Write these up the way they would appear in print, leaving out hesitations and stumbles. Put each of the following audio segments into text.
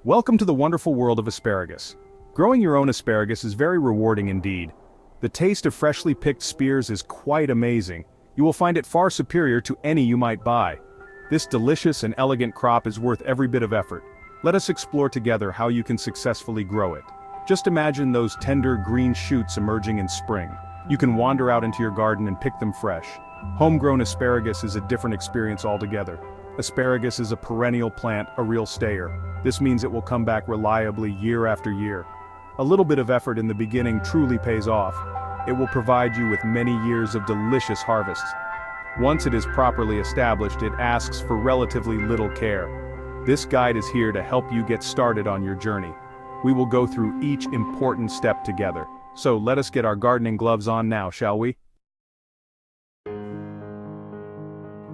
Welcome to the wonderful world of asparagus. Growing your own asparagus is very rewarding indeed. The taste of freshly picked spears is quite amazing. You will find it far superior to any you might buy. This delicious and elegant crop is worth every bit of effort. Let us explore together how you can successfully grow it. Just imagine those tender green shoots emerging in spring. You can wander out into your garden and pick them fresh. Homegrown asparagus is a different experience altogether. Asparagus is a perennial plant, a real stayer. This means it will come back reliably year after year. A little bit of effort in the beginning truly pays off. It will provide you with many years of delicious harvests. Once it is properly established, it asks for relatively little care. This guide is here to help you get started on your journey. We will go through each important step together. So let us get our gardening gloves on now, shall we?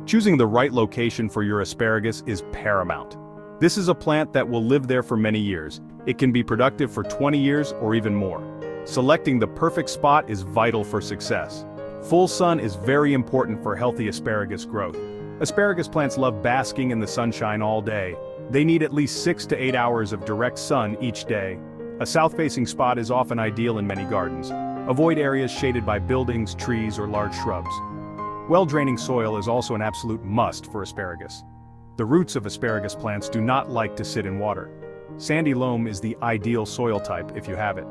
Choosing the right location for your asparagus is paramount. This is a plant that will live there for many years. It can be productive for 20 years or even more. Selecting the perfect spot is vital for success. Full sun is very important for healthy asparagus growth. Asparagus plants love basking in the sunshine all day. They need at least 6 to 8 hours of direct sun each day. A south-facing spot is often ideal in many gardens. Avoid areas shaded by buildings, trees, or large shrubs. Well-draining soil is also an absolute must for asparagus. The roots of asparagus plants do not like to sit in water. Sandy loam is the ideal soil type if you have it.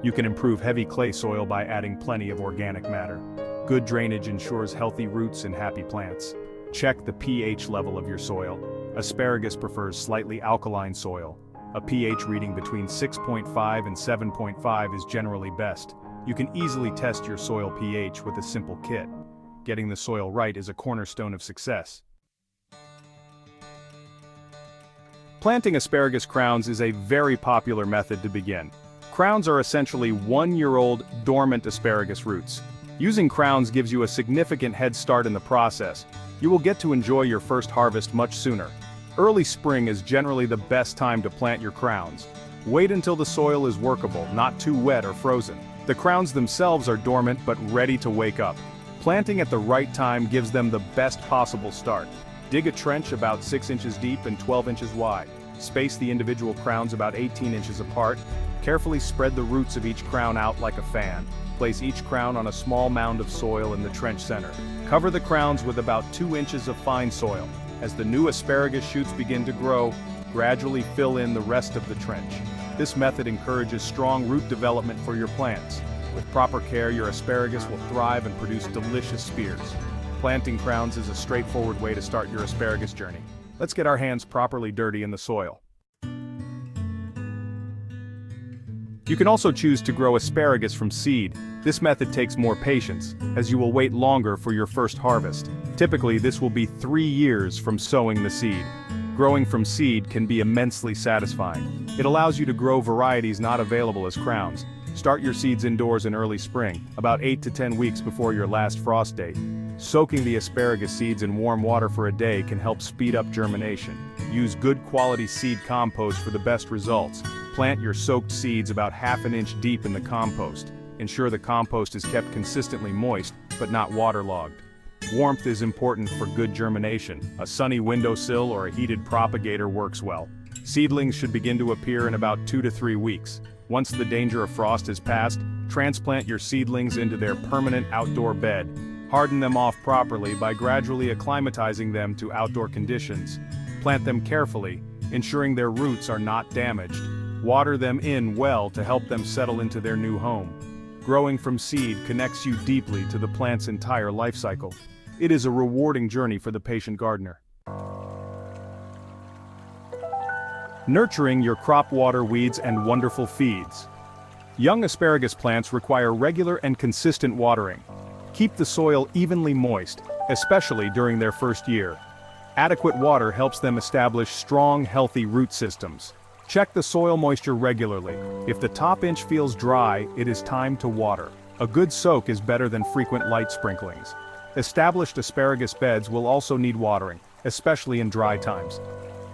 You can improve heavy clay soil by adding plenty of organic matter. Good drainage ensures healthy roots and happy plants. Check the pH level of your soil. Asparagus prefers slightly alkaline soil. A pH reading between 6.5 and 7.5 is generally best. You can easily test your soil pH with a simple kit. Getting the soil right is a cornerstone of success. Planting asparagus crowns is a very popular method to begin. Crowns are essentially 1-year-old, dormant asparagus roots. Using crowns gives you a significant head start in the process. You will get to enjoy your first harvest much sooner. Early spring is generally the best time to plant your crowns. Wait until the soil is workable, not too wet or frozen. The crowns themselves are dormant but ready to wake up. Planting at the right time gives them the best possible start. Dig a trench about 6 inches deep and 12 inches wide. Space the individual crowns about 18 inches apart. Carefully spread the roots of each crown out like a fan. Place each crown on a small mound of soil in the trench center. Cover the crowns with about 2 inches of fine soil. As the new asparagus shoots begin to grow, gradually fill in the rest of the trench. This method encourages strong root development for your plants. With proper care, your asparagus will thrive and produce delicious spears. Planting crowns is a straightforward way to start your asparagus journey. Let's get our hands properly dirty in the soil. You can also choose to grow asparagus from seed. This method takes more patience, as you will wait longer for your first harvest. Typically, this will be 3 years from sowing the seed. Growing from seed can be immensely satisfying. It allows you to grow varieties not available as crowns. Start your seeds indoors in early spring, about 8 to 10 weeks before your last frost date. Soaking the asparagus seeds in warm water for a day can help speed up germination. Use good quality seed compost for the best results. Plant your soaked seeds about ½ an inch deep in the compost. Ensure the compost is kept consistently moist, but not waterlogged. Warmth is important for good germination. A sunny windowsill or a heated propagator works well. Seedlings should begin to appear in about 2 to 3 weeks. Once the danger of frost has passed, transplant your seedlings into their permanent outdoor bed. Harden them off properly by gradually acclimatizing them to outdoor conditions. Plant them carefully, ensuring their roots are not damaged. Water them in well to help them settle into their new home. Growing from seed connects you deeply to the plant's entire life cycle. It is a rewarding journey for the patient gardener. Nurturing your crop water weeds and wonderful feeds. Young asparagus plants require regular and consistent watering. Keep the soil evenly moist, especially during their first year. Adequate water helps them establish strong, healthy root systems. Check the soil moisture regularly. If the top inch feels dry, it is time to water. A good soak is better than frequent light sprinklings. Established asparagus beds will also need watering, especially in dry times.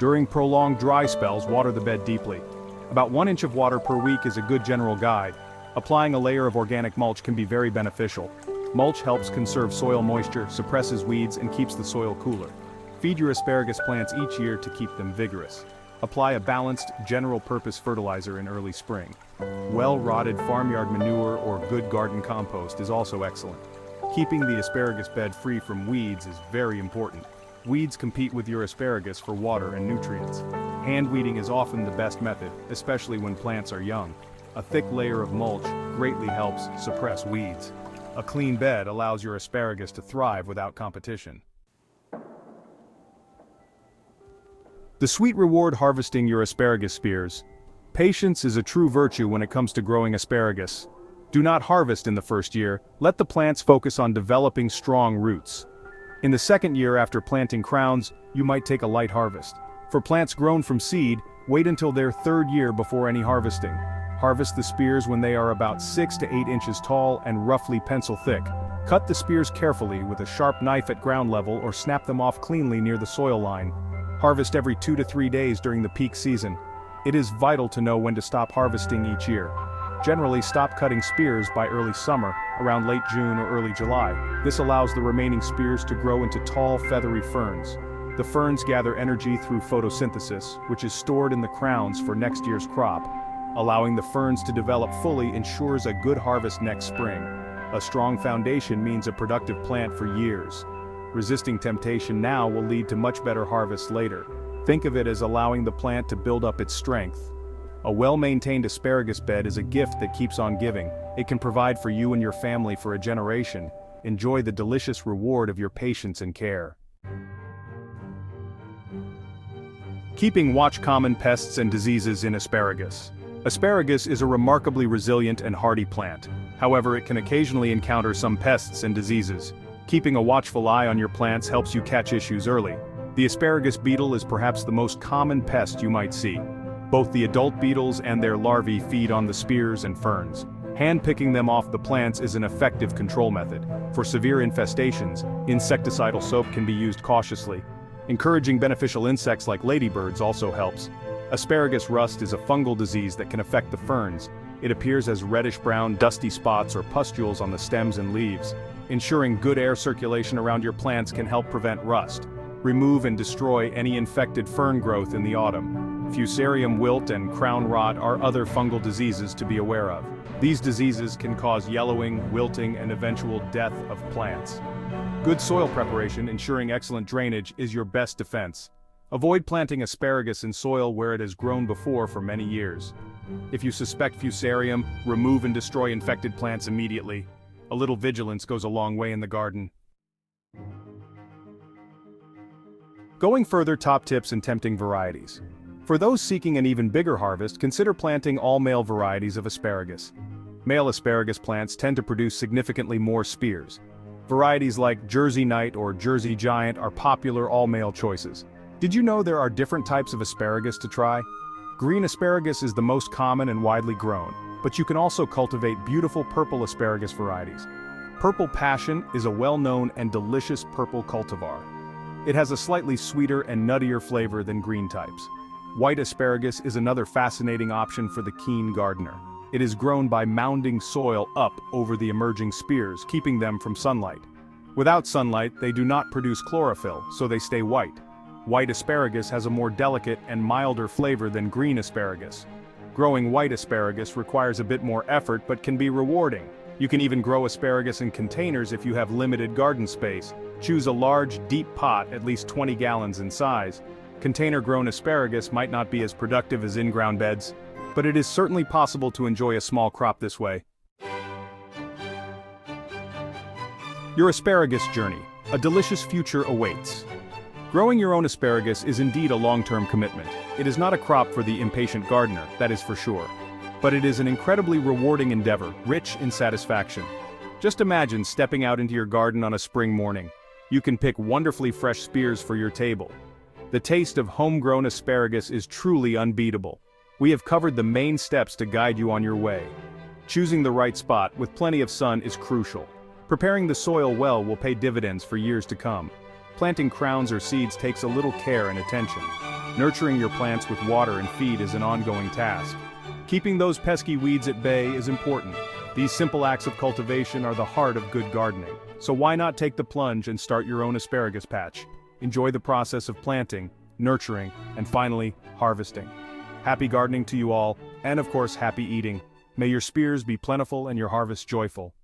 During prolonged dry spells, water the bed deeply. About 1 inch of water per week is a good general guide. Applying a layer of organic mulch can be very beneficial. Mulch helps conserve soil moisture, suppresses weeds, and keeps the soil cooler. Feed your asparagus plants each year to keep them vigorous. Apply a balanced, general-purpose fertilizer in early spring. Well-rotted farmyard manure or good garden compost is also excellent. Keeping the asparagus bed free from weeds is very important. Weeds compete with your asparagus for water and nutrients. Hand weeding is often the best method, especially when plants are young. A thick layer of mulch greatly helps suppress weeds. A clean bed allows your asparagus to thrive without competition. The sweet reward harvesting your asparagus spears. Patience is a true virtue when it comes to growing asparagus. Do not harvest in the first year, let the plants focus on developing strong roots. In the second year after planting crowns, you might take a light harvest. For plants grown from seed, wait until their third year before any harvesting. Harvest the spears when they are about 6 to 8 inches tall and roughly pencil thick. Cut the spears carefully with a sharp knife at ground level or snap them off cleanly near the soil line. Harvest every 2 to 3 days during the peak season. It is vital to know when to stop harvesting each year. Generally, stop cutting spears by early summer, around late June or early July. This allows the remaining spears to grow into tall, feathery ferns. The ferns gather energy through photosynthesis, which is stored in the crowns for next year's crop. Allowing the ferns to develop fully ensures a good harvest next spring. A strong foundation means a productive plant for years. Resisting temptation now will lead to much better harvests later. Think of it as allowing the plant to build up its strength. A well-maintained asparagus bed is a gift that keeps on giving. It can provide for you and your family for a generation. Enjoy the delicious reward of your patience and care. Keeping watch common pests and diseases in asparagus. Asparagus is a remarkably resilient and hardy plant. However, it can occasionally encounter some pests and diseases. Keeping a watchful eye on your plants helps you catch issues early. The asparagus beetle is perhaps the most common pest you might see. Both the adult beetles and their larvae feed on the spears and ferns. Hand-picking them off the plants is an effective control method. For severe infestations, insecticidal soap can be used cautiously. Encouraging beneficial insects like ladybirds also helps. Asparagus rust is a fungal disease that can affect the ferns. It appears as reddish-brown, dusty spots or pustules on the stems and leaves. Ensuring good air circulation around your plants can help prevent rust. Remove and destroy any infected fern growth in the autumn. Fusarium wilt and crown rot are other fungal diseases to be aware of. These diseases can cause yellowing, wilting, and eventual death of plants. Good soil preparation, ensuring excellent drainage, is your best defense. Avoid planting asparagus in soil where it has grown before for many years. If you suspect fusarium, remove and destroy infected plants immediately. A little vigilance goes a long way in the garden. Going further, top tips and tempting varieties. For those seeking an even bigger harvest, consider planting all male varieties of asparagus. Male asparagus plants tend to produce significantly more spears. Varieties like Jersey Knight or Jersey Giant are popular all-male choices. Did you know there are different types of asparagus to try? Green asparagus is the most common and widely grown, but you can also cultivate beautiful purple asparagus varieties. Purple Passion is a well-known and delicious purple cultivar. It has a slightly sweeter and nuttier flavor than green types. White asparagus is another fascinating option for the keen gardener. It is grown by mounding soil up over the emerging spears, keeping them from sunlight. Without sunlight, they do not produce chlorophyll, so they stay white. White asparagus has a more delicate and milder flavor than green asparagus. Growing white asparagus requires a bit more effort but can be rewarding. You can even grow asparagus in containers if you have limited garden space. Choose a large, deep pot, at least 20 gallons in size. Container-grown asparagus might not be as productive as in-ground beds, but it is certainly possible to enjoy a small crop this way. Your asparagus journey. A delicious future awaits. Growing your own asparagus is indeed a long-term commitment. It is not a crop for the impatient gardener, that is for sure. But it is an incredibly rewarding endeavor, rich in satisfaction. Just imagine stepping out into your garden on a spring morning. You can pick wonderfully fresh spears for your table. The taste of homegrown asparagus is truly unbeatable. We have covered the main steps to guide you on your way. Choosing the right spot with plenty of sun is crucial. Preparing the soil well will pay dividends for years to come. Planting crowns or seeds takes a little care and attention. Nurturing your plants with water and feed is an ongoing task. Keeping those pesky weeds at bay is important. These simple acts of cultivation are the heart of good gardening. So why not take the plunge and start your own asparagus patch? Enjoy the process of planting, nurturing, and finally, harvesting. Happy gardening to you all, and of course happy eating. May your spears be plentiful and your harvest joyful.